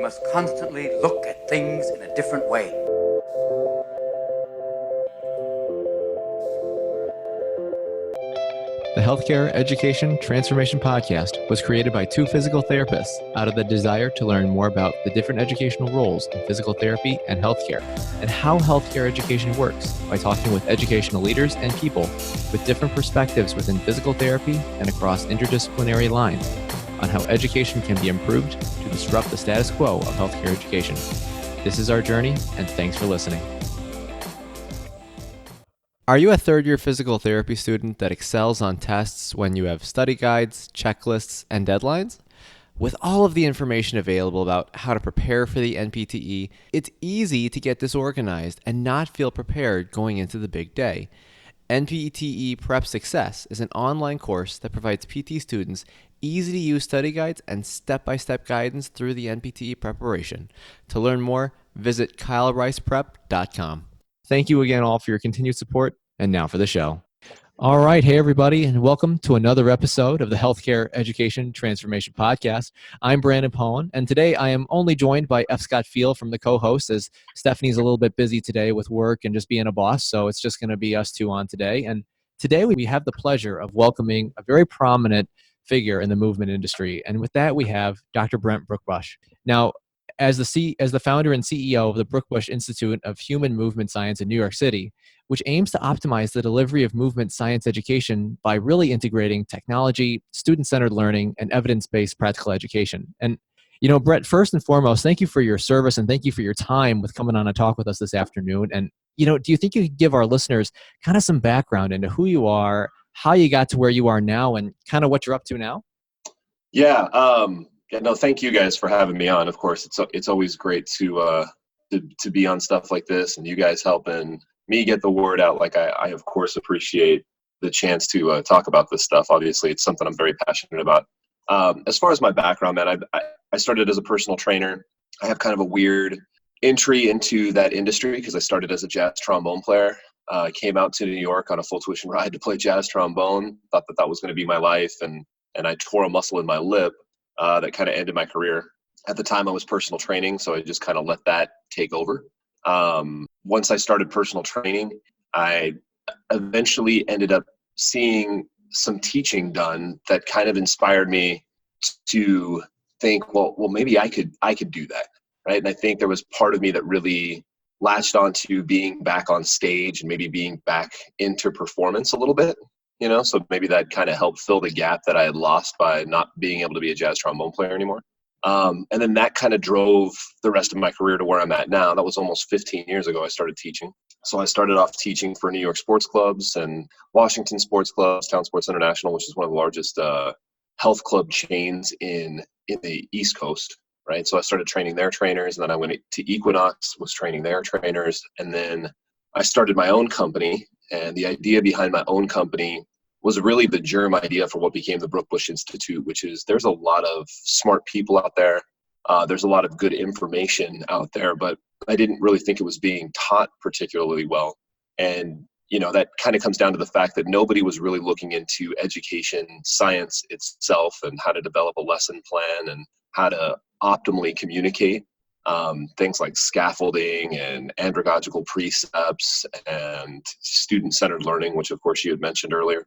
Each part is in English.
must constantly look at things in a different way. The Healthcare Education Transformation Podcast was created by two physical therapists out of the desire to learn more about the different educational roles in physical therapy and healthcare, and how healthcare education works by talking with educational leaders and people with different perspectives within physical therapy and across interdisciplinary lines on how education can be improved to disrupt the status quo of healthcare education. This is our journey, and thanks for listening. Are you a third-year physical therapy student that excels on tests when you have study guides, checklists, and deadlines? With all of the information available about how to prepare for the NPTE, it's easy to get disorganized and not feel prepared going into the big day. NPTE Prep Success is an online course that provides PT students easy-to-use study guides and step-by-step guidance through the NPTE preparation. To learn more, visit kylericeprep.com. Thank you again all for your continued support, and now for the show. All right, hey everybody, and welcome to another episode of the Healthcare Education Transformation Podcast. I'm Brandon Poen, and today I am only joined by F. Scott Field from the co-host, as Stephanie's a little bit busy today with work and just being a boss, so it's just going to be us two on today. And today we have the pleasure of welcoming a very prominent figure in the movement industry, and with that we have Dr. Brent Brookbush. Now, as the founder and CEO of the Brookbush Institute of Human Movement Science in New York City, which aims to optimize the delivery of movement science education by really integrating technology, student-centered learning, and evidence-based practical education. And, Brett, first and foremost, thank you for your service and thank you for your time with coming on and talk with us this afternoon. And, do you think you could give our listeners kind of some background into who you are, how you got to where you are now, and kind of what you're up to now? Yeah, no, thank you guys for having me on. Of course, it's always great to be on stuff like this, and you guys helping me get the word out. Like I of course appreciate the chance to talk about this stuff. Obviously, it's something I'm very passionate about. As far as my background, man, I started as a personal trainer. I have kind of a weird entry into that industry because I started as a jazz trombone player. I came out to New York on a full tuition ride to play jazz trombone. Thought that was going to be my life, and I tore a muscle in my lip. That kind of ended my career. At the time, I was personal training, so I just kind of let that take over. Once I started personal training, I eventually ended up seeing some teaching done that kind of inspired me to think, well, maybe I could do that, right? And I think there was part of me that really latched onto being back on stage and maybe being back into performance a little bit. So maybe that kind of helped fill the gap that I had lost by not being able to be a jazz trombone player anymore. And then that kind of drove the rest of my career to where I'm at now. That was almost 15 years ago I started teaching. So I started off teaching for New York sports clubs and Washington sports clubs, Town Sports International, which is one of the largest health club chains in the East Coast, right? So I started training their trainers, and then I went to Equinox, was training their trainers, and then I started my own company. And the idea behind my own company was really the germ idea for what became the Brookbush Institute, which is there's a lot of smart people out there. There's a lot of good information out there, but I didn't really think it was being taught particularly well. And, that kind of comes down to the fact that nobody was really looking into education science itself and how to develop a lesson plan and how to optimally communicate. Things like scaffolding and andragogical precepts and student-centered learning, which of course you had mentioned earlier.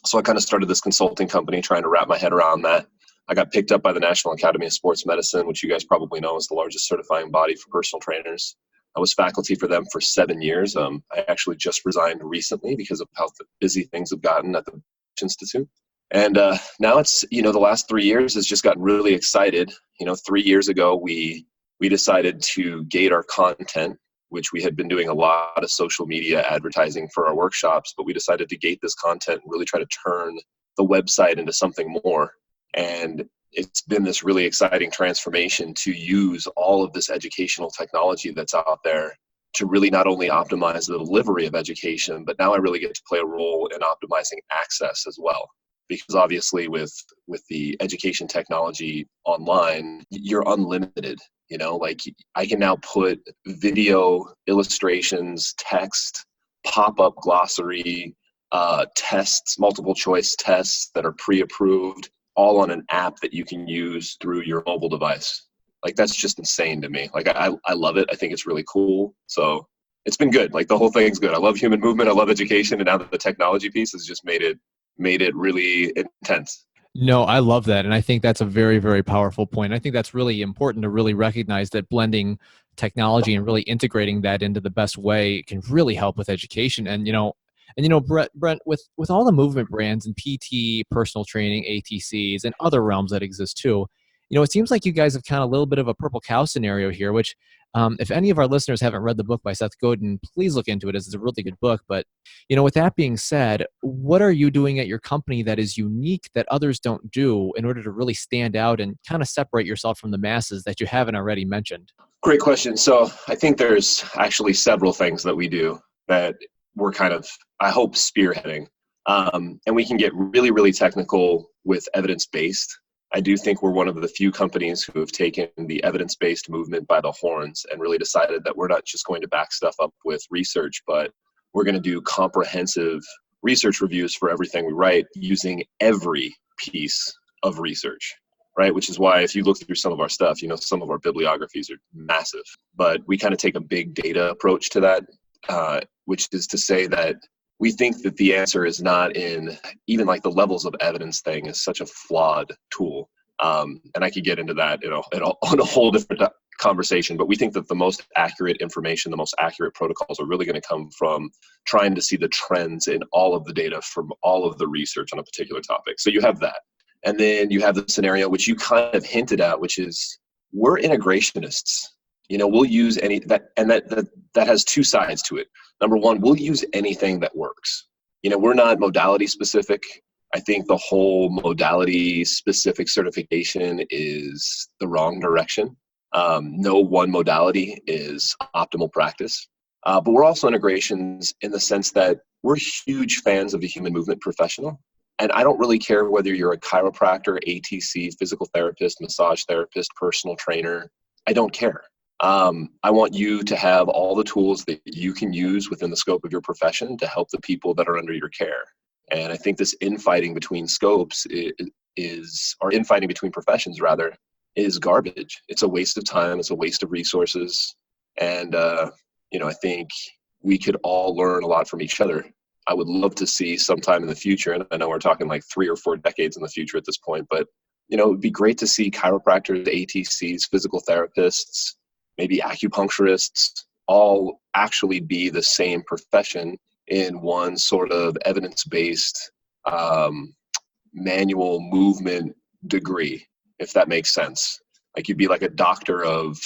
So I kind of started this consulting company trying to wrap my head around that. I got picked up by the National Academy of Sports Medicine, which you guys probably know is the largest certifying body for personal trainers. I was faculty for them for 7 years. I actually just resigned recently because of how busy things have gotten at the Institute. And now it's, the last 3 years has just gotten really excited. 3 years ago, we decided to gate our content, which we had been doing a lot of social media advertising for our workshops, but we decided to gate this content and really try to turn the website into something more. And it's been this really exciting transformation to use all of this educational technology that's out there to really not only optimize the delivery of education, but now I really get to play a role in optimizing access as well. Because obviously with the education technology online, you're unlimited. Like I can now put video, illustrations, text, pop-up glossary, tests, multiple choice tests that are pre-approved, all on an app that you can use through your mobile device. Like, that's just insane to me. Like, I love it. I think it's really cool. So it's been good. Like, the whole thing's good. I love human movement. I love education. And now that the technology piece has just made it really intense. No, I love that. And I think that's a very, very powerful point. I think that's really important to really recognize that blending technology and really integrating that into the best way can really help with education. Brent, with all the movement brands and PT, personal training, ATCs, and other realms that exist too, it seems like you guys have kind of a little bit of a purple cow scenario here, which if any of our listeners haven't read the book by Seth Godin, please look into it, as it's a really good book. But, with that being said, what are you doing at your company that is unique that others don't do in order to really stand out and kind of separate yourself from the masses that you haven't already mentioned? Great question. So I think there's actually several things that we do that we're kind of, I hope, spearheading. And we can get really, really technical with evidence-based. I do think we're one of the few companies who have taken the evidence-based movement by the horns and really decided that we're not just going to back stuff up with research, but we're going to do comprehensive research reviews for everything we write using every piece of research, right? Which is why if you look through some of our stuff, some of our bibliographies are massive, but we kind of take a big data approach to that, which is to say that we think that the answer is not in even like the levels of evidence thing is such a flawed tool. And I could get into that, on a whole different conversation, but we think that the most accurate information, the most accurate protocols are really going to come from trying to see the trends in all of the data from all of the research on a particular topic. So you have that. And then you have the scenario, which you kind of hinted at, which is we're integrationists. We'll use that has two sides to it. Number one, we'll use anything that works. We're not modality specific. I think the whole modality specific certification is the wrong direction. No one modality is optimal practice. But we're also integrations in the sense that we're huge fans of the human movement professional. And I don't really care whether you're a chiropractor, ATC, physical therapist, massage therapist, personal trainer. I don't care. I want you to have all the tools that you can use within the scope of your profession to help the people that are under your care. And I think this infighting between scopes or infighting between professions rather, is garbage. It's a waste of time. It's a waste of resources. And, I think we could all learn a lot from each other. I would love to see sometime in the future, and I know we're talking like 3 or 4 decades in the future at this point, but, it would be great to see chiropractors, ATCs, physical therapists, maybe acupuncturists, all actually be the same profession in one sort of evidence-based manual movement degree, if that makes sense. Like you'd be like a doctor of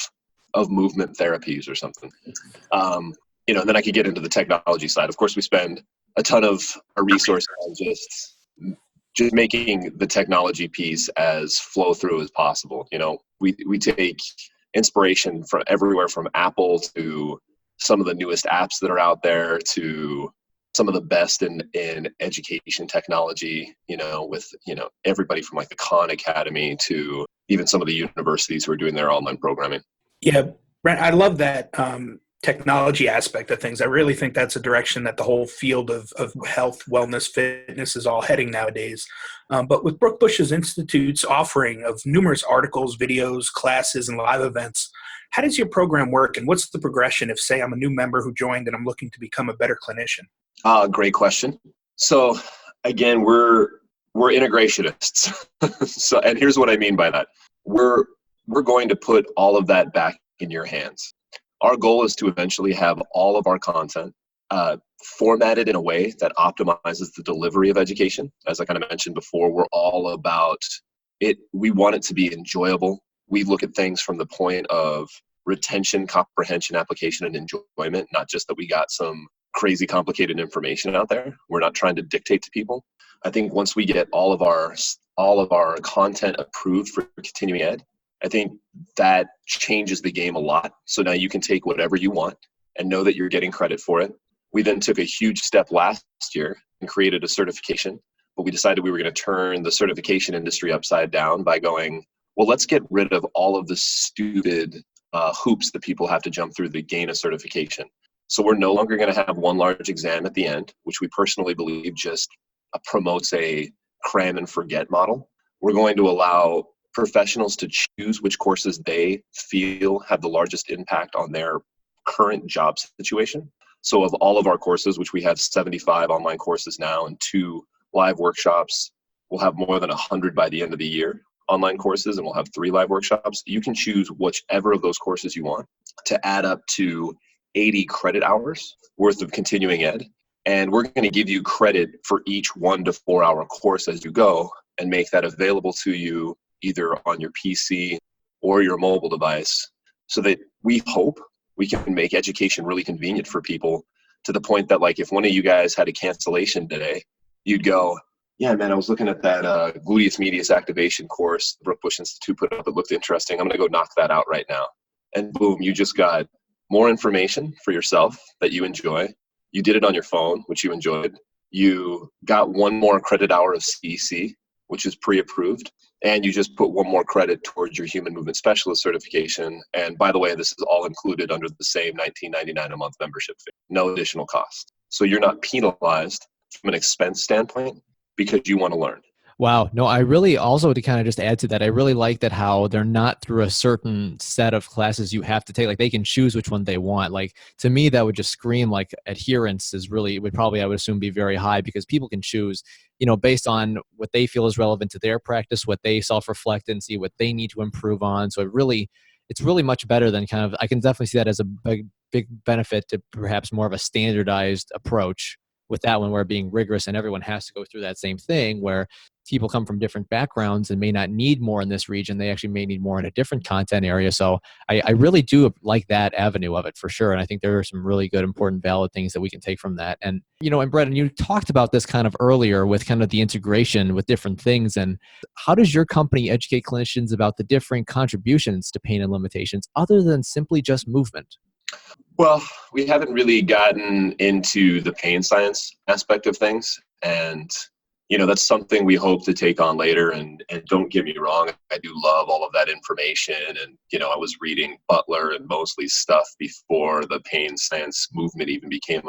movement therapies or something. And then I could get into the technology side. Of course, we spend a ton of our resources on just making the technology piece as flow through as possible. We take inspiration from everywhere, from Apple to some of the newest apps that are out there to some of the best in education technology, with, everybody from like the Khan Academy to even some of the universities who are doing their online programming. Yeah, Brent, I love that technology aspect of things. I really think that's a direction that the whole field of health, wellness, fitness is all heading nowadays. But with Brookbush's Institute's offering of numerous articles, videos, classes, and live events, how does your program work, and what's the progression if, say, I'm a new member who joined and I'm looking to become a better clinician? Great question. So again, we're integrationists. And here's what I mean by that. We're going to put all of that back in your hands. Our goal is to eventually have all of our content formatted in a way that optimizes the delivery of education. As I kind of mentioned before, we're all about it. We want it to be enjoyable. We look at things from the point of retention, comprehension, application, and enjoyment, not just that we got some crazy complicated information out there. We're not trying to dictate to people. I think once we get all of our content approved for continuing ed, I think that changes the game a lot. So now you can take whatever you want and know that you're getting credit for it. We then took a huge step last year and created a certification, but we decided we were going to turn the certification industry upside down by going, well, let's get rid of all of the stupid hoops that people have to jump through to gain a certification. So we're no longer going to have one large exam at the end, which we personally believe just promotes a cram and forget model. We're going to allow professionals to choose which courses they feel have the largest impact on their current job situation. So of all of our courses, which we have 75 online courses now and 2 live workshops, we'll have more than 100 by the end of the year online courses, and we'll have 3 live workshops. You can choose whichever of those courses you want to add up to 80 credit hours worth of continuing ed. And we're going to give you credit for each 1 to 4 hour course as you go and make that available to you either on your PC or your mobile device, so that we hope we can make education really convenient for people, to the point that, like, if one of you guys had a cancellation today, you'd go, yeah, man, I was looking at that gluteus medius activation course the Brookbush Institute put up. It looked interesting. I'm going to go knock that out right now. And boom, you just got more information for yourself that you enjoy. You did it on your phone, which you enjoyed. You got 1 more credit hour of CEC, which is pre-approved. And you just put 1 more credit towards your human movement specialist certification. And by the way, this is all included under the same $19.99 a month membership fee, no additional cost. So you're not penalized from an expense standpoint because you want to learn. Wow. No, I really also, to kind of just add to that, I really like that how they're not through a certain set of classes you have to take. Like, they can choose which one they want. Like, to me, that would just scream like adherence is really, would probably, I would assume, be very high, because people can choose, based on what they feel is relevant to their practice, what they self-reflect and see what they need to improve on. So it's really much better than kind of, I can definitely see that as a big benefit to perhaps more of a standardized approach with that one, where being rigorous and everyone has to go through that same thing, where people come from different backgrounds and may not need more in this region. They actually may need more in a different content area. So I really do like that avenue of it for sure. And I think there are some really good, important, valid things that we can take from that. And, and Brent, you talked about this kind of earlier with kind of the integration with different things. And how does your company educate clinicians about the different contributions to pain and limitations other than simply just movement? Well, we haven't really gotten into the pain science aspect of things. And, that's something we hope to take on later. And don't get me wrong, I do love all of that information. And, I was reading Butler and Mosley's stuff before the pain science movement even became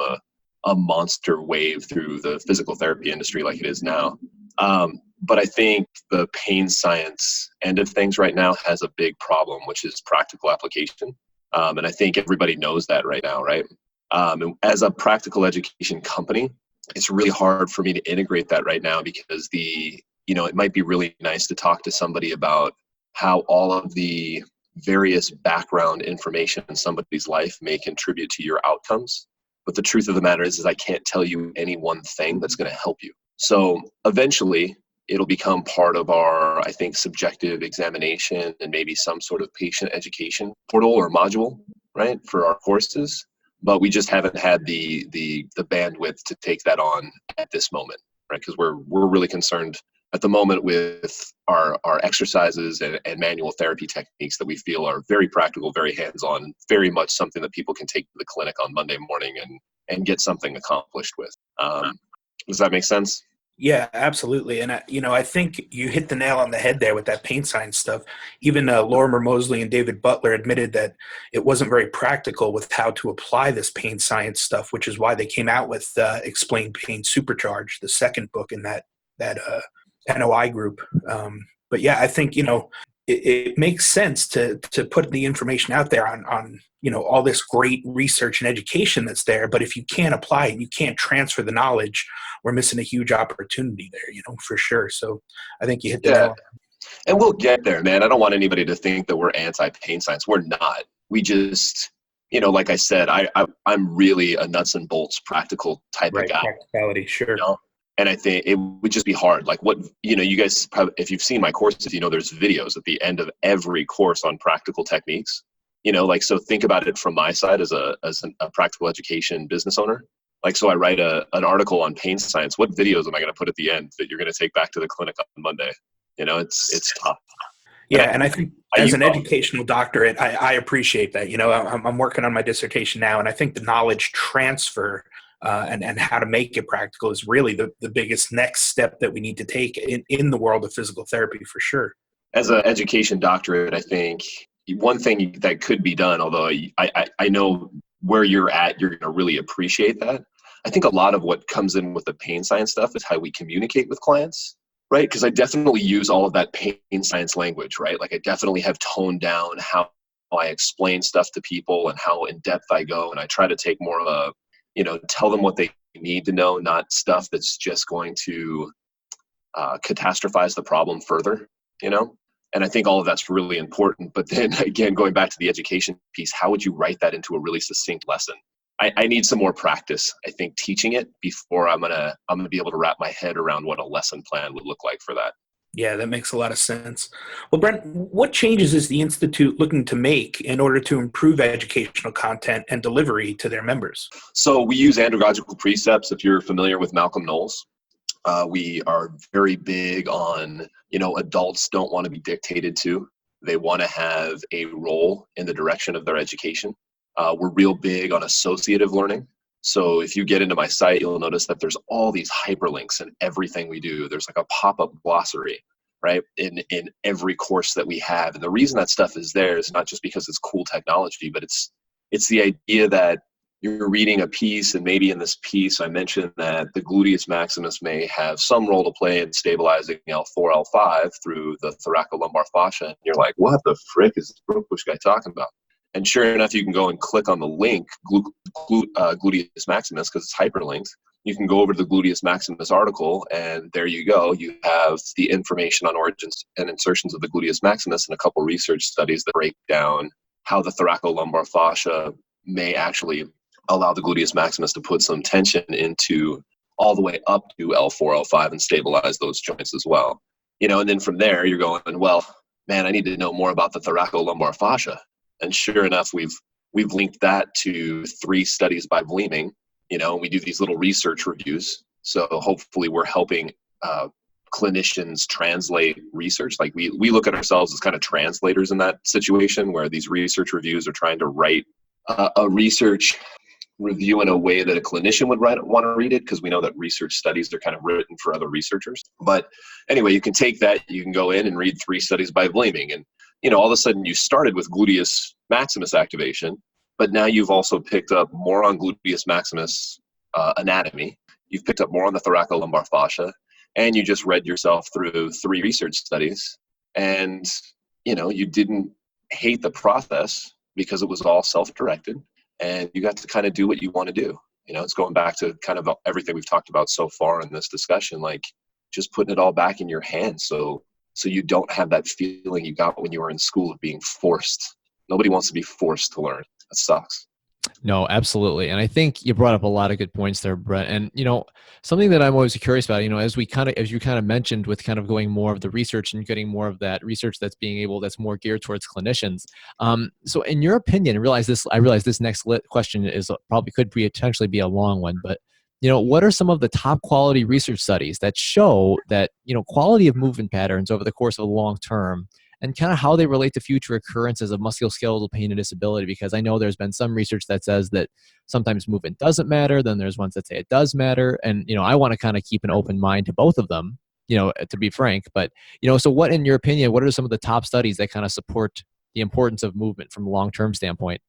a monster wave through the physical therapy industry like it is now. But I think the pain science end of things right now has a big problem, which is practical application. And I think everybody knows that right now, right? And as a practical education company, it's really hard for me to integrate that right now, because it might be really nice to talk to somebody about how all of the various background information in somebody's life may contribute to your outcomes. But the truth of the matter is I can't tell you any one thing that's going to help you. So eventually it'll become part of our, I think, subjective examination and maybe some sort of patient education portal or module, right, for our courses. But we just haven't had the bandwidth to take that on at this moment, right? Because we're really concerned at the moment with our exercises and manual therapy techniques that we feel are very practical, very hands-on, very much something that people can take to the clinic on Monday morning and get something accomplished with. Does that make sense? Yeah, absolutely. And, I think you hit the nail on the head there with that pain science stuff. Even Lorimer Mosley and David Butler admitted that it wasn't very practical with how to apply this pain science stuff, which is why they came out with Explain Pain Supercharged, the second book in that NOI group. But yeah, I think, it makes sense to put the information out there on all this great research and education that's there. But if you can't apply it, you can't transfer the knowledge, we're missing a huge opportunity there, for sure. So I think you hit the nail. And we'll get there, man. I don't want anybody to think that we're anti-pain science. We're not. We just, like I said, I'm really a nuts and bolts practical type of guy. Practicality, sure. And I think it would just be hard. Like what, you guys probably, if you've seen my courses, there's videos at the end of every course on practical techniques. So think about it from my side as a practical education business owner. So I write an article on pain science. What videos am I going to put at the end that you're going to take back to the clinic on Monday? It's tough. Yeah, and I think as an educational doctorate, I appreciate that. I'm working on my dissertation now, and I think the knowledge transfer and how to make it practical is really the biggest next step that we need to take in the world of physical therapy for sure. As an education doctorate, I think one thing that could be done, although I know where you're at, you're going to really appreciate that. I think a lot of what comes in with the pain science stuff is how we communicate with clients. Right, because I definitely use all of that pain science language, right? Like I definitely have toned down how I explain stuff to people and how in depth I go, and I try to take more of a, tell them what they need to know, not stuff that's just going to catastrophize the problem further, you know? And I think all of that's really important. But then again, going back to the education piece, how would you write that into a really succinct lesson? I need some more practice, I think, teaching it before I'm gonna be able to wrap my head around what a lesson plan would look like for that. Yeah, that makes a lot of sense. Well, Brent, what changes is the Institute looking to make in order to improve educational content and delivery to their members? So we use andragogical precepts. If you're familiar with Malcolm Knowles, we are very big on, adults don't want to be dictated to. They want to have a role in the direction of their education. We're real big on associative learning. So if you get into my site, you'll notice that there's all these hyperlinks in everything we do. There's like a pop-up glossary, right, in every course that we have. And the reason that stuff is there is not just because it's cool technology, but it's the idea that you're reading a piece, and maybe in this piece I mentioned that the gluteus maximus may have some role to play in stabilizing L4, L5 through the thoracolumbar fascia. And you're like, what the frick is this Brookbush guy talking about? And sure enough, you can go and click on the link, gluteus maximus, because it's hyperlinked. You can go over to the gluteus maximus article, and there you go. You have the information on origins and insertions of the gluteus maximus and a couple research studies that break down how the thoracolumbar fascia may actually allow the gluteus maximus to put some tension into all the way up to L4, L5 and stabilize those joints as well. And then from there, you're going, well, man, I need to know more about the thoracolumbar fascia. And sure enough, we've linked that to 3 studies by Vleeming. We do these little research reviews. So hopefully we're helping clinicians translate research. Like we look at ourselves as kind of translators in that situation, where these research reviews are trying to write a research review in a way that a clinician would want to read it, because we know that research studies are kind of written for other researchers. But anyway, you can take that, you can go in and read 3 studies by Vleeming, and all of a sudden you started with gluteus maximus activation, but now you've also picked up more on gluteus maximus anatomy. You've picked up more on the thoracolumbar fascia, and you just read yourself through 3 research studies, and you didn't hate the process because it was all self-directed, and you got to kind of do what you want to do. It's going back to kind of everything we've talked about so far in this discussion, like just putting it all back in your hands. So you don't have that feeling you got when you were in school of being forced. Nobody wants to be forced to learn. That sucks. No, absolutely. And I think you brought up a lot of good points there, Brent. And, something that I'm always curious about, as you kind of mentioned, with kind of going more of the research and getting more of that research that's more geared towards clinicians. So in your opinion, I realize this next question is probably could potentially be a long one, but what are some of the top quality research studies that show that, quality of movement patterns over the course of a long term, and kind of how they relate to future occurrences of musculoskeletal pain and disability? Because I know there's been some research that says that sometimes movement doesn't matter. Then there's ones that say it does matter. And, I want to kind of keep an open mind to both of them, to be frank. But, so what, in your opinion, what are some of the top studies that kind of support the importance of movement from a long-term standpoint?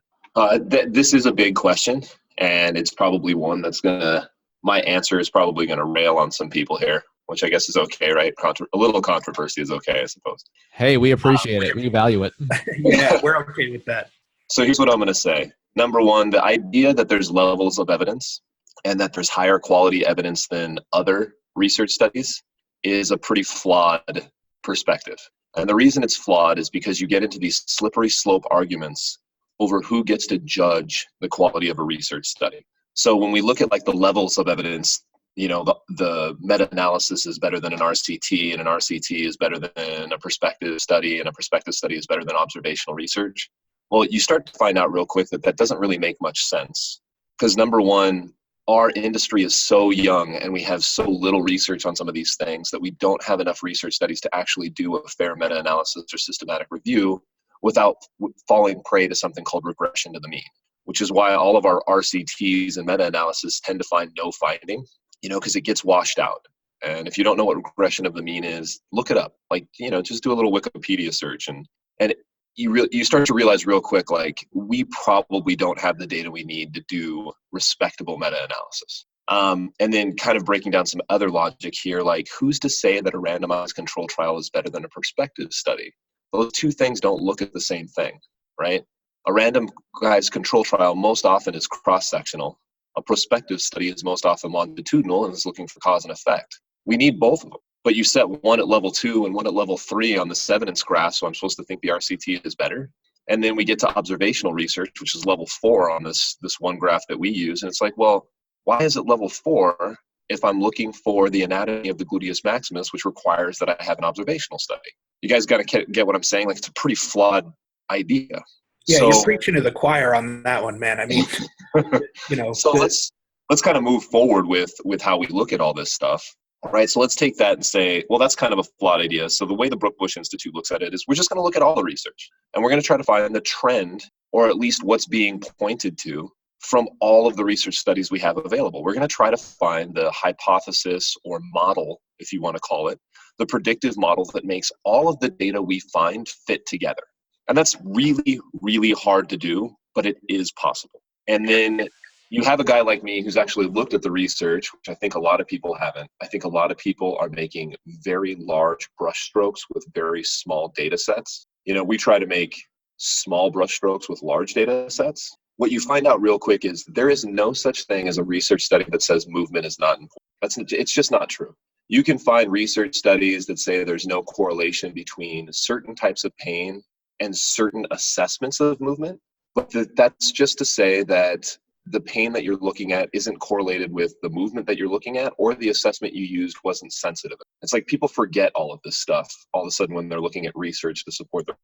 This is a big question, and it's probably one that's my answer is probably going to rail on some people here, which I guess is okay, right? A little controversy is okay, I suppose. Hey, we appreciate it. We value it. Yeah, we're okay with that. So here's what I'm going to say. Number one, the idea that there's levels of evidence and that there's higher quality evidence than other research studies is a pretty flawed perspective. And the reason it's flawed is because you get into these slippery slope arguments over who gets to judge the quality of a research study. So when we look at like the levels of evidence, the meta-analysis is better than an RCT, and an RCT is better than a prospective study, and a prospective study is better than observational research. Well, you start to find out real quick that doesn't really make much sense. Because number one, our industry is so young and we have so little research on some of these things that we don't have enough research studies to actually do a fair meta-analysis or systematic review without falling prey to something called regression to the mean, which is why all of our RCTs and meta-analysis tend to find no finding, because it gets washed out. And if you don't know what regression of the mean is, look it up. Like, just do a little Wikipedia search, and you start to realize real quick, like, we probably don't have the data we need to do respectable meta-analysis. And then kind of breaking down some other logic here, like who's to say that a randomized control trial is better than a prospective study? Those two things don't look at the same thing, right? A randomized control trial most often is cross-sectional. A prospective study is most often longitudinal and is looking for cause and effect. We need both of them, but you set one at level 2 and one at level 3 on this evidence graph, so I'm supposed to think the RCT is better. And then we get to observational research, which is level 4 on this one graph that we use, and it's like, well, why is it level 4 if I'm looking for the anatomy of the gluteus maximus, which requires that I have an observational study? You guys got to get what I'm saying? Like, it's a pretty flawed idea. Yeah, So, you're preaching to the choir on that one, man. I mean, so let's kind of move forward with how we look at all this stuff, right? So let's take that and say, well, that's kind of a flawed idea. So the way the Brookbush Institute looks at it is we're just going to look at all the research, and we're going to try to find the trend, or at least what's being pointed to from all of the research studies we have available. We're going to try to find the hypothesis or model, if you want to call it, the predictive model that makes all of the data we find fit together. And that's really, really hard to do, but it is possible. And then you have a guy like me who's actually looked at the research, which I think a lot of people haven't. I think a lot of people are making very large brushstrokes with very small data sets. We try to make small brushstrokes with large data sets. What you find out real quick is there is no such thing as a research study that says movement is not important. It's just not true. You can find research studies that say there's no correlation between certain types of pain and certain assessments of movement, but that's just to say that the pain that you're looking at isn't correlated with the movement that you're looking at, or the assessment you used wasn't sensitive. It's like people forget all of this stuff all of a sudden when they're looking at research to support their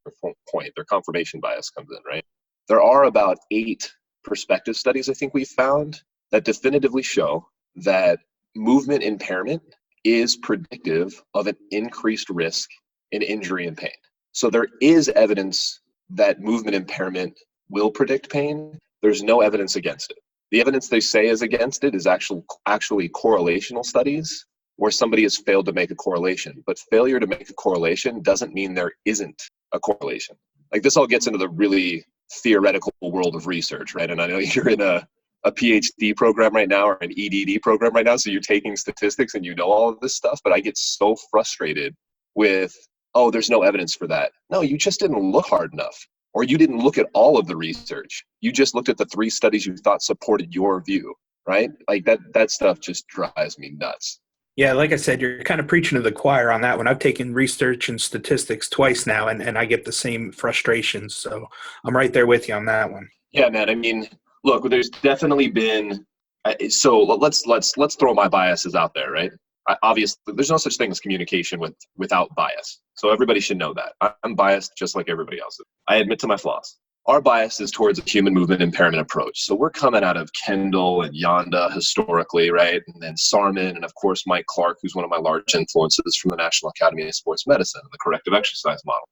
point. Their confirmation bias comes in, right? There are about 8 prospective studies I think we found that definitively show that movement impairment is predictive of an increased risk in injury and pain. So there is evidence that movement impairment will predict pain. There's no evidence against it. The evidence they say is against it is actually correlational studies where somebody has failed to make a correlation. But failure to make a correlation doesn't mean there isn't a correlation. Like, this all gets into the really theoretical world of research, right? And I know you're in a PhD program right now, or an EDD program right now, so you're taking statistics and you know all of this stuff, but I get so frustrated with, oh, there's no evidence for that. No, you just didn't look hard enough, or you didn't look at all of the research. You just looked at the 3 studies you thought supported your view, right? Like that stuff just drives me nuts. Yeah, like I said, you're kind of preaching to the choir on that one. I've taken research and statistics twice now, and I get the same frustrations. So I'm right there with you on that one. Yeah, man. I mean, look, there's definitely been. So let's throw my biases out there, right? Obviously, there's no such thing as communication without bias. So everybody should know that. I'm biased just like everybody else is. I admit to my flaws. Our bias is towards a human movement impairment approach. So we're coming out of Kendall and Yonda historically, right? And then Sarman, and of course Mike Clark, who's one of my large influences from the National Academy of Sports Medicine, the corrective exercise model.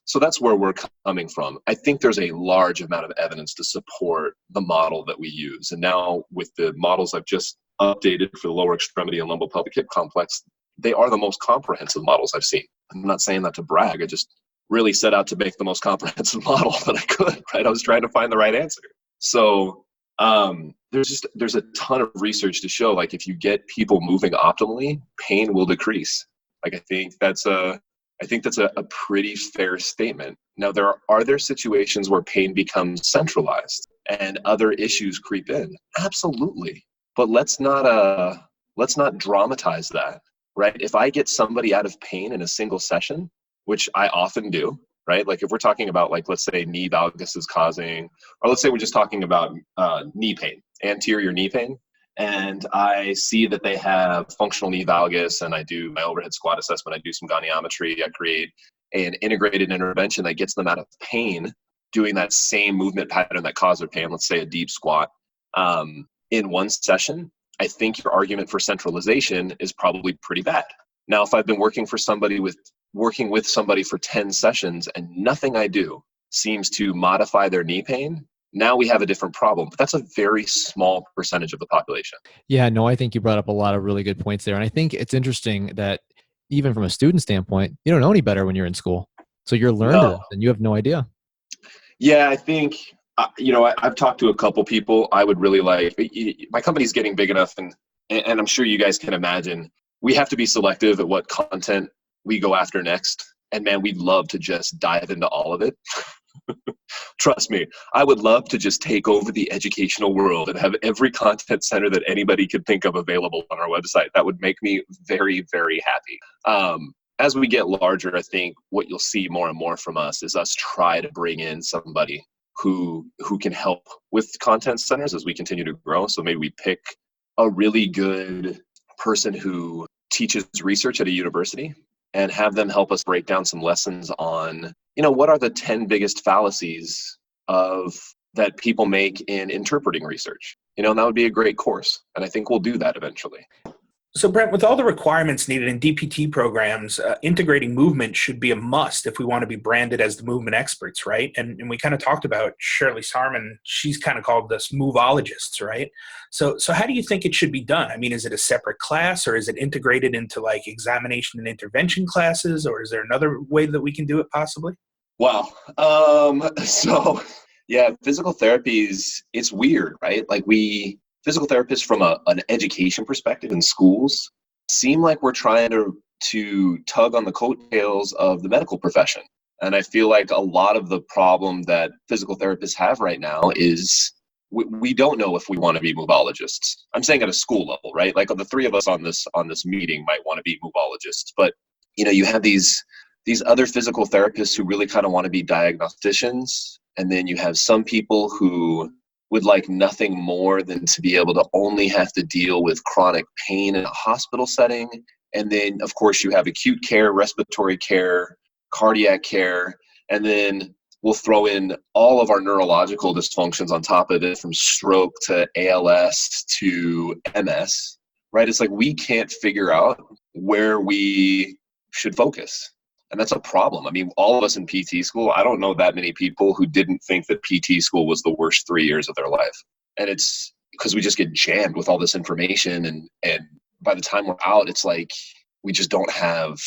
So that's where we're coming from. I think there's a large amount of evidence to support the model that we use. And now with the models I've just updated for the lower extremity and lumbopelvic hip complex, they are the most comprehensive models I've seen. I'm not saying that to brag. I just really set out to make the most comprehensive model that I could, right? I was trying to find the right answer. So there's a ton of research to show, like, if you get people moving optimally, pain will decrease. Like, I think that's a pretty fair statement. Now, are there situations where pain becomes centralized and other issues creep in? Absolutely. But let's not dramatize that, right? If I get somebody out of pain in a single session, which I often do, right? Like, if we're talking about, like, let's say knee valgus is causing, or let's say we're just talking about knee pain, anterior knee pain, and I see that they have functional knee valgus, and I do my overhead squat assessment, I do some goniometry, I create an integrated intervention that gets them out of pain doing that same movement pattern that caused their pain, let's say a deep squat, in one session, I think your argument for centralization is probably pretty bad. Now, if I've been working with somebody for 10 sessions and nothing I do seems to modify their knee pain, now we have a different problem. But that's a very small percentage of the population. Yeah, no, I think you brought up a lot of really good points there. And I think it's interesting that even from a student standpoint, you don't know any better when you're in school. So you're learning and you have no idea. Yeah, I think I've talked to a couple people. I would really like, my company's getting big enough, and I'm sure you guys can imagine, we have to be selective at what content we go after next. And man, we'd love to just dive into all of it. Trust me, I would love to just take over the educational world and have every content center that anybody could think of available on our website. That would make me very, very happy. As we get larger, I think what you'll see more and more from us is us try to bring in somebody who can help with content centers as we continue to grow. So maybe we pick a really good person who teaches research at a university and have them help us break down some lessons on, what are the 10 biggest fallacies that people make in interpreting research. And that would be a great course. And I think we'll do that eventually. So, Brent, with all the requirements needed in DPT programs, integrating movement should be a must if we want to be branded as the movement experts, right? And we kind of talked about Shirley Sarman. She's kind of called us moveologists, right? So how do you think it should be done? I mean, is it a separate class, or is it integrated into like examination and intervention classes, or is there another way that we can do it possibly? Wow. So yeah, physical therapy it's weird, right? Like physical therapists from an education perspective in schools seem like we're trying to tug on the coattails of the medical profession. And I feel like a lot of the problem that physical therapists have right now is we don't know if we want to be moveologists. I'm saying at a school level, right? Like the three of us on this meeting might want to be moveologists, but you have these other physical therapists who really kind of want to be diagnosticians. And then you have some people who would like nothing more than to be able to only have to deal with chronic pain in a hospital setting. And then, of course, you have acute care, respiratory care, cardiac care, and then we'll throw in all of our neurological dysfunctions on top of it, from stroke to ALS to MS, right? It's like we can't figure out where we should focus. And that's a problem. I mean, all of us in PT school, I don't know that many people who didn't think that PT school was the worst 3 years of their life. And it's because we just get jammed with all this information. And by the time we're out, it's like we just don't have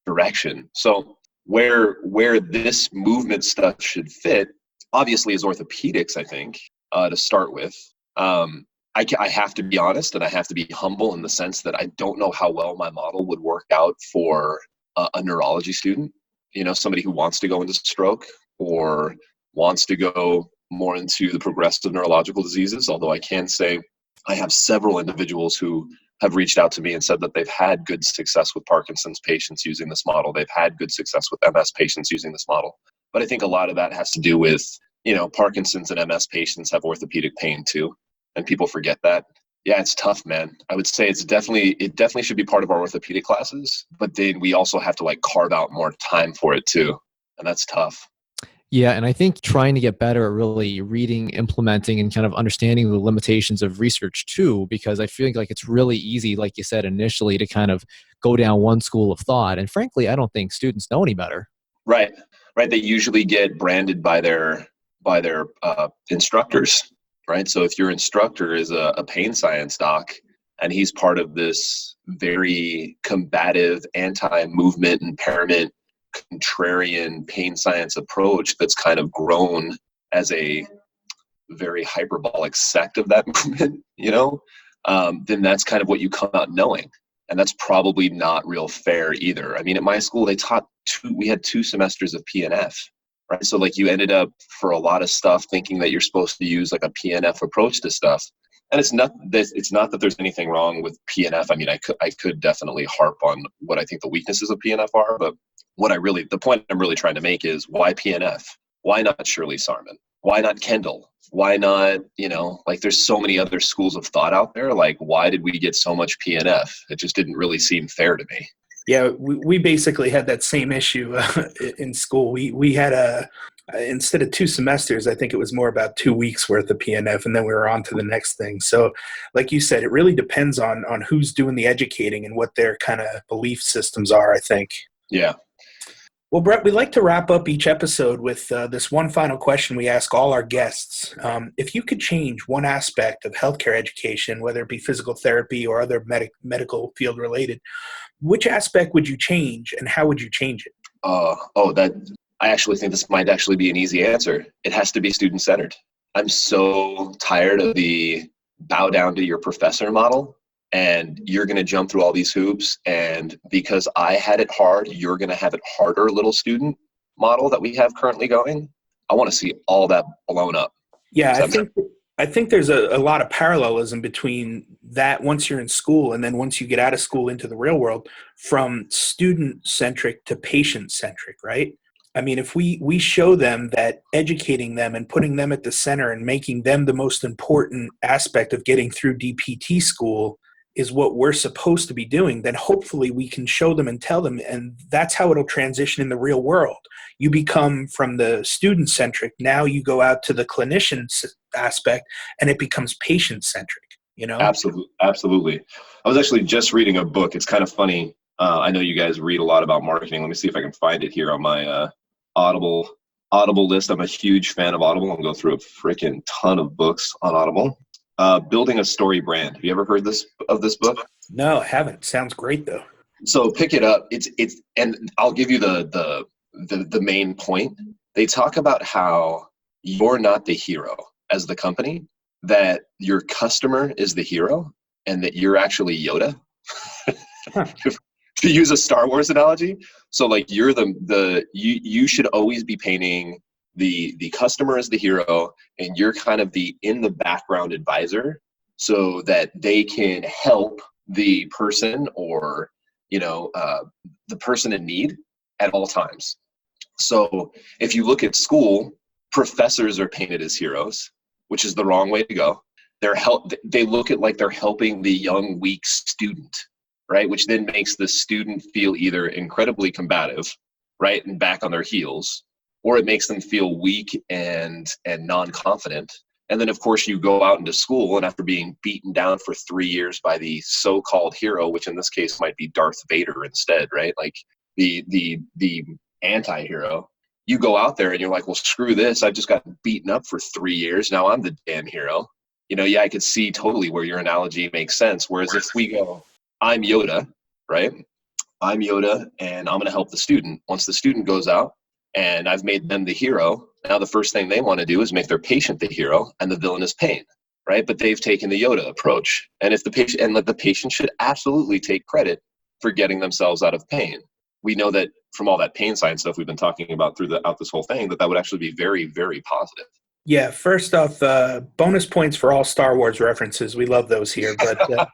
direction. So where this movement stuff should fit, obviously, is orthopedics, I think, to start with. I have to be honest, and I have to be humble in the sense that I don't know how well my model would work out for a neurology student, somebody who wants to go into stroke or wants to go more into the progressive neurological diseases. Although I can say I have several individuals who have reached out to me and said that they've had good success with Parkinson's patients using this model. They've had good success with MS patients using this model. But I think a lot of that has to do with, Parkinson's and MS patients have orthopedic pain too. And people forget that. Yeah, it's tough, man. I would say it definitely should be part of our orthopedic classes, but then we also have to like carve out more time for it too. And that's tough. Yeah, and I think trying to get better at really reading, implementing, and kind of understanding the limitations of research too, because I feel like it's really easy, like you said initially, to kind of go down one school of thought. And frankly, I don't think students know any better. Right. They usually get branded by their instructors. Right. So if your instructor is a pain science doc and he's part of this very combative, anti-movement, impairment, contrarian pain science approach that's kind of grown as a very hyperbolic sect of that movement, then that's kind of what you come out knowing. And that's probably not real fair either. I mean, at my school, we had 2 semesters of PNF. Right. So like you ended up for a lot of stuff thinking that you're supposed to use like a PNF approach to stuff. And it's not that there's anything wrong with PNF. I mean, I could definitely harp on what I think the weaknesses of PNF are, but the point I'm really trying to make is why PNF? Why not Shirley Sarman? Why not Kendall? Why not, like there's so many other schools of thought out there. Like, why did we get so much PNF? It just didn't really seem fair to me. Yeah, we basically had that same issue in school. We had instead of 2 semesters, I think it was more about 2 weeks worth of PNF, and then we were on to the next thing. So like you said, it really depends on who's doing the educating and what their kind of belief systems are, I think. Yeah. Well, Brent, we like to wrap up each episode with this one final question we ask all our guests. If you could change one aspect of healthcare education, whether it be physical therapy or other medical field related, which aspect would you change and how would you change it? I actually think this might actually be an easy answer. It has to be student-centered. I'm so tired of the bow down to your professor model, and you're going to jump through all these hoops, and because I had it hard, you're going to have it harder little student model that we have currently going. I want to see all that blown up. Yeah, Does that make I think there's a lot of parallelism between that once you're in school and then once you get out of school into the real world, from student centric to patient centric, right? I mean, if we show them that educating them and putting them at the center and making them the most important aspect of getting through DPT school is what we're supposed to be doing, then hopefully we can show them and tell them, and that's how it'll transition in the real world. You become from the student centric, now you go out to the clinician aspect, and it becomes patient centric, you know? Absolutely. I was actually just reading a book. It's kind of funny. I know you guys read a lot about marketing. Let me see if I can find it here on my Audible list. I'm a huge fan of Audible. I'll go through a freaking ton of books on Audible. Building a Story Brand. Have you ever heard of this book? No, I haven't. Sounds great though. So pick it up. It's and I'll give you the main point. They talk about how you're not the hero as the company, that your customer is the hero, and that you're actually Yoda. To use a Star Wars analogy. So like you're you should always be painting the customer as the hero, and you're kind of the in the background advisor, so that they can help the person, or the person in need at all times. So if you look at school, professors are painted as heroes, which is the wrong way to go. They look at like they're helping the young, weak student, right? Which then makes the student feel either incredibly combative, right, and back on their heels, or it makes them feel weak and non-confident. And then, of course, you go out into school, and after being beaten down for 3 years by the so-called hero, which in this case might be Darth Vader instead, right? Like the anti-hero, you go out there and you're like, well, screw this. I've just gotten beaten up for 3 years. Now I'm the damn hero. Yeah, I could see totally where your analogy makes sense. Whereas if we go, I'm Yoda, right? I'm Yoda, and I'm going to help the student. Once the student goes out and I've made them the hero, now the first thing they want to do is make their patient the hero, and the villain is pain, right? But they've taken the Yoda approach. And if the patient should absolutely take credit for getting themselves out of pain. We know that from all that pain science stuff we've been talking about throughout this whole thing, that would actually be very, very positive. Yeah, first off, bonus points for all Star Wars references. We love those here. But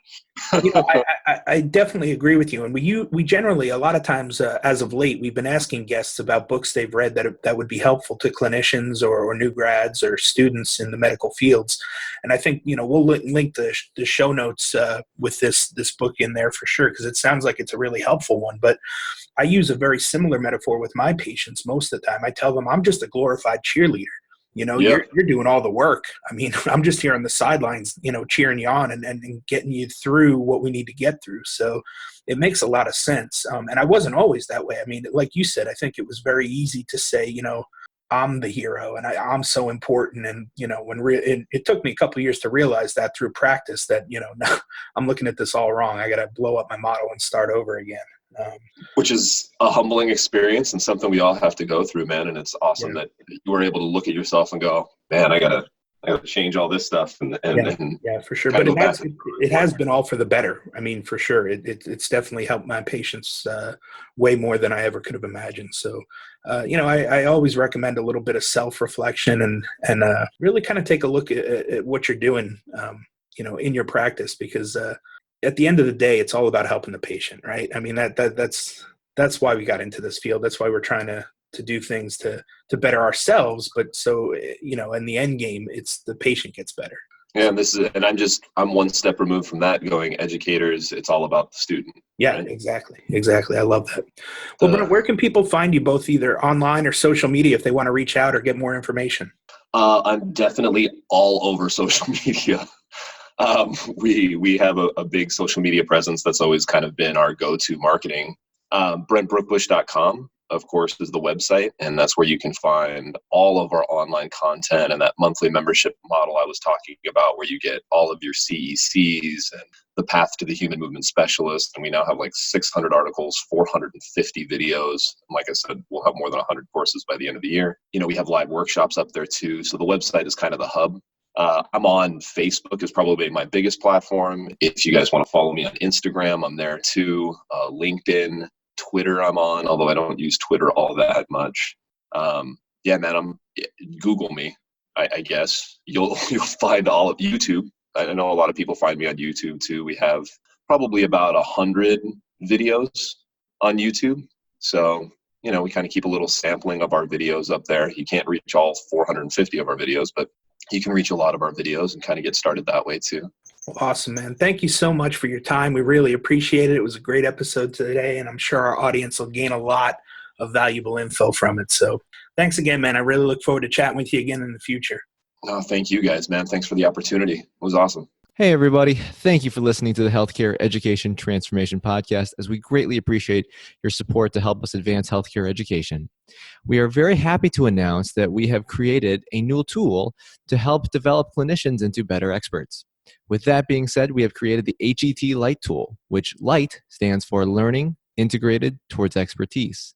I definitely agree with you. And we generally, a lot of times, as of late, we've been asking guests about books they've read that would be helpful to clinicians or new grads or students in the medical fields. And I think, we'll link the show notes with this book in there for sure, because it sounds like it's a really helpful one. But I use a very similar metaphor with my patients most of the time. I tell them I'm just a glorified cheerleader. You're doing all the work. I mean, I'm just here on the sidelines, cheering you on and getting you through what we need to get through. So it makes a lot of sense. And I wasn't always that way. I mean, like you said, I think it was very easy to say, I'm the hero and I'm so important. And, it took me a couple of years to realize that through practice that, no, I'm looking at this all wrong. I got to blow up my model and start over again. Which is a humbling experience and something we all have to go through, man. And it's awesome that you were able to look at yourself and go, man, I gotta change all this stuff. And for sure. But it has been all for the better. I mean, for sure. It's definitely helped my patients way more than I ever could have imagined. So, I always recommend a little bit of self-reflection and really kind of take a look at what you're doing, in your practice, because at the end of the day, it's all about helping the patient, right? I mean, that's why we got into this field. That's why we're trying to do things to better ourselves. But so, in the end game, it's the patient gets better. Yeah, I'm one step removed from that, going educators. It's all about the student. Yeah, right? Exactly. I love that. Well, Brent, where can people find you, both either online or social media, if they want to reach out or get more information? I'm definitely all over social media. We have a big social media presence that's always kind of been our go-to marketing. BrentBrookbush.com. of course, is the website, and that's where you can find all of our online content and that monthly membership model I was talking about, where you get all of your CECs and the path to the human movement specialist. And we now have like 600 articles, 450 videos. And like I said, we'll have more than 100 courses by the end of the year. We have live workshops up there too. So the website is kind of the hub. I'm on Facebook is probably my biggest platform. If you guys want to follow me on Instagram, I'm there too. LinkedIn, Twitter I'm on, although I don't use Twitter all that much. Yeah, man, Google me. I guess you'll find all of YouTube. I know a lot of people find me on YouTube too. We have probably about 100 videos on YouTube. So, we kind of keep a little sampling of our videos up there. You can't reach all 450 of our videos, but you can reach a lot of our videos and kind of get started that way too. Well, awesome, man. Thank you so much for your time. We really appreciate it. It was a great episode today, and I'm sure our audience will gain a lot of valuable info from it. So thanks again, man. I really look forward to chatting with you again in the future. No, thank you guys, man. Thanks for the opportunity. It was awesome. Hey, everybody. Thank you for listening to the Healthcare Education Transformation Podcast, as we greatly appreciate your support to help us advance healthcare education. We are very happy to announce that we have created a new tool to help develop clinicians into better experts. With that being said, we have created the HET Light tool, which LIGHT stands for Learning Integrated Towards Expertise.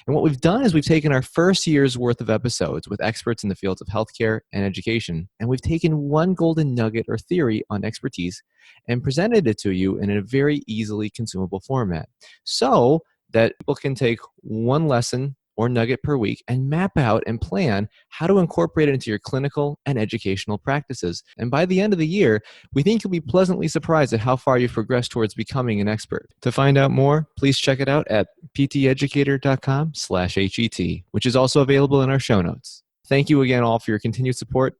And what we've done is we've taken our first year's worth of episodes with experts in the fields of healthcare and education, and we've taken one golden nugget or theory on expertise and presented it to you in a very easily consumable format, so that people can take one lesson or nugget per week and map out and plan how to incorporate it into your clinical and educational practices. And by the end of the year, we think you'll be pleasantly surprised at how far you've progressed towards becoming an expert. To find out more, please check it out at pteducator.com/HET, which is also available in our show notes. Thank you again all for your continued support.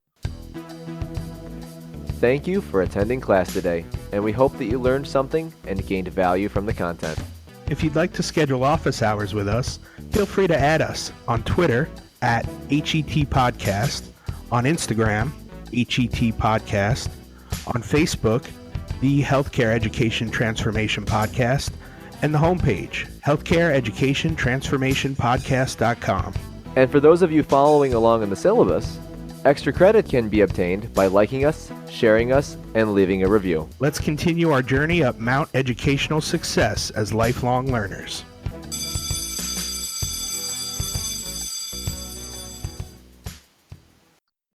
Thank you for attending class today, and we hope that you learned something and gained value from the content. If you'd like to schedule office hours with us, feel free to add us on Twitter at HET Podcast, on Instagram, HET Podcast, on Facebook, the Healthcare Education Transformation Podcast, and the homepage, healthcareeducationtransformationpodcast.com. And for those of you following along in the syllabus, extra credit can be obtained by liking us, sharing us, and leaving a review. Let's continue our journey up Mount Educational Success as lifelong learners.